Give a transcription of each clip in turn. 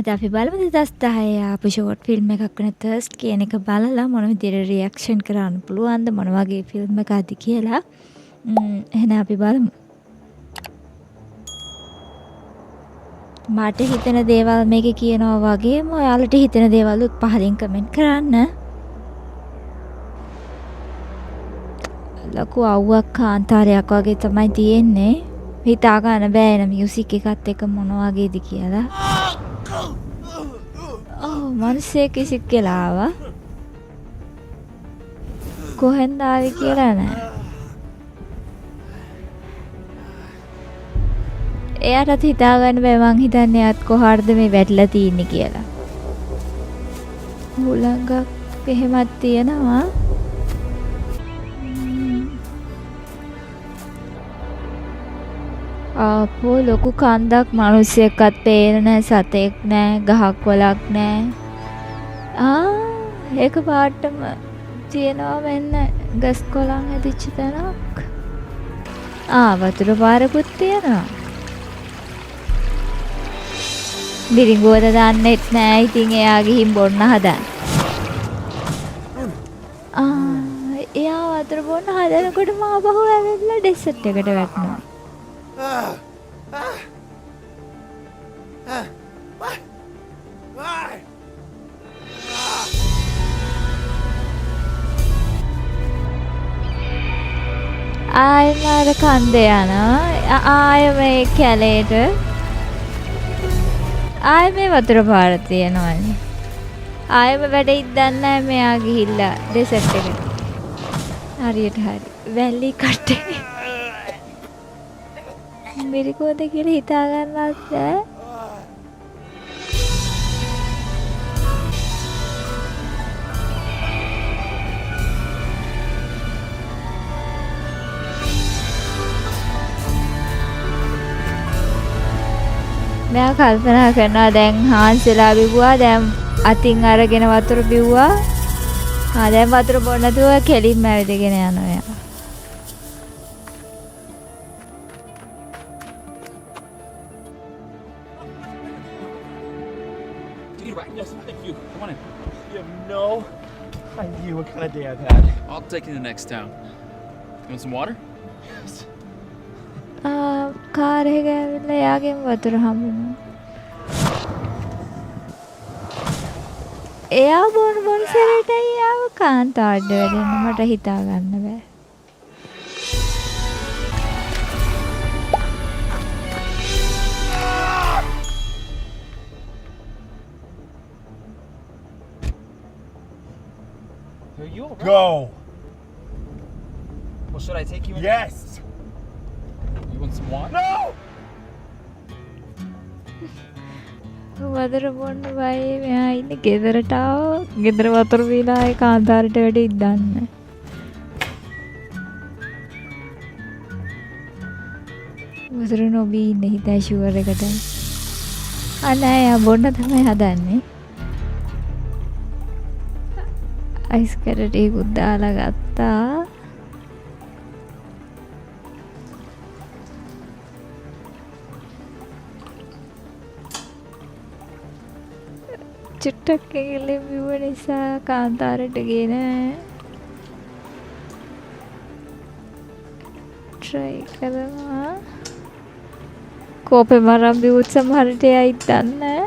අද අපි බලමු 2010 ආපු ෂෝට් ෆිල්ම් එකක් වෙන තර්ස්ට් කියන එක බලලා මොන විදිහට රියැක්ෂන් කරන්න පුළුවන්ද මොන වගේ ෆිල්ම් එකක්ද කියලා. එහෙනම් අපි බලමු. මට හිතෙන දේවල් මේකේ කියනවා වගේම ඔයාලට හිතෙන දේවල් උත් පහලින් කමෙන්ට් කරන්න. ලොකු අවුවක් කාන්තාරයක් වගේ තමයි තියෙන්නේ. හිතා ගන්න බෑ එන මියුසික් එකත් එක මොන වගේද කියලා. මනුස්සයෙක් ඉසික් කියලා ආවා. කොහෙන්ද ආවේ කියලා නෑ. එයාටත් හිතා ගන්න බෑ මං හිතන්නේ එයාත් කොහාටද මේ වැටිලා තින්නේ කියලා. හුලඟක් එහෙමත් තියෙනවා. ආපෝ ලොකු කන්දක් මිනිස්සෙක්වත් පේන්නේ නැහැ සතෙක් නැහැ ගහක් කොලක් නැහැ ඒක පාටම තියෙනවා මෙන්න ගස් කොලන් හැදිච්ච තැනක් වතුර පාරකුත් තියෙනවා බිරිඟුවද දන්නෙත් නැහැ ඉතින් එයා ගිහින් බොන්න හදන එයා වතුර බොන්න හදනකොට මාපහු ඇවිල්ලා ඩෙසර්ට් එකට වැටෙනවා ආයෙම අර කන්ද යනවා ආයෙ මේ කැලේට ආයෙ මේ වතුර පාර තියෙනවනේ ආයෙම වැඩෙයිද දන්නේ නැහැ මෙයා ගිහිල්ලා ඩෙසර්ට් එකට හරියට හරි වැලි කට්ටේ මිරිකෝද කියලා හිතා ගන්නවත් බෑ. මෙයා කල්පනා කරනවා දැන් හාන්සලා බිව්වා දැන් අතින් අරගෙන වතුර බිව්වා. දැන් වතුර බොන්න නැතුව කෙලින්ම ඇවිදගෙන යනවා එයා. Yes, thank you. Come on in. You have no idea what kind of day I've had. I'll take you to the next town. You want some water? Yes. Car එක ඇවිල්ලා එයාගෙන් වතුර හම්බුනා. එයා බොන සැරේට එයාව කාන්තාරට වැඩෙන්න මට හිතා ගන්න බෑ. You all right? Go! Well, should I take you in? Yes! You want some water? No! වතුර බොන්න බයි මෙයා ඉන්නේ ගෙදරට ආවා. ගෙදර වතුර බීලා ඒ කාන්තාරට වැඩි ඉඳන්න. වතුර නොබී ඉන්නේ හිතයි ෂුවර් එකට. නෑ යා බොන්න තමයි හදන්නේ. අයිස් කැරටිකුත් දාලා ගත්තා. චුට්ටක් කෙලෙම් බිව නිසා කාන්තාරට ගියේ නෑ. try කරනවා. කෝපේ මරම් බිවුත් සමහරට එයි දන්නේ.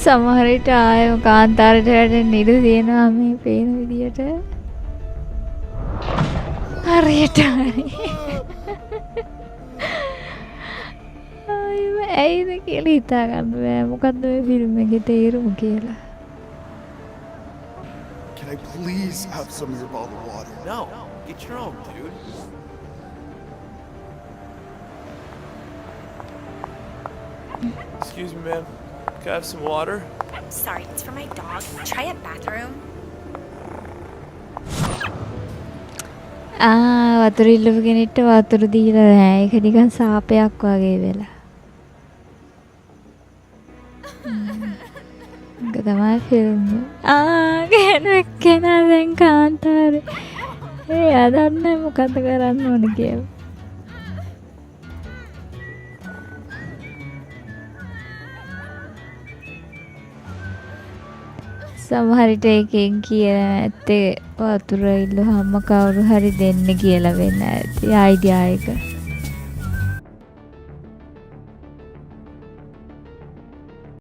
සමහර විට ආයෙම කාන්තාරයට වැඩෙන්න ඉඩ තියෙනවා මේ පේන විදියට. හරියට හරි. ආයෙම ඇයිද කියලා හිතා ගන්න බෑ. මොකද්ද මේ ෆිල්ම් එකේ තේරුම කියලා. Can I please have some of your bottled water? No, get your own, dude. Excuse me, ma'am. Can I have some water? I'm sorry, it's for my dog. Try a bathroom. වතුර ඉල්ලපු කෙනෙක්ට වතුර දීලා නැහැ. ඒක නිකන් සාපයක් වගේ වෙලා. ඒක තමයි ෆිල්ම්. කෙනා දැන් කාන්තාරේ. අදන්නේ මොකද කරන්න ඕන කියලා. සමහර විට එකෙන් කියලා නැත්තේ වතුර ඉල්ලුවාම කවුරු හරි දෙන්න කියලා වෙන්න ඇති අයිඩියා එක.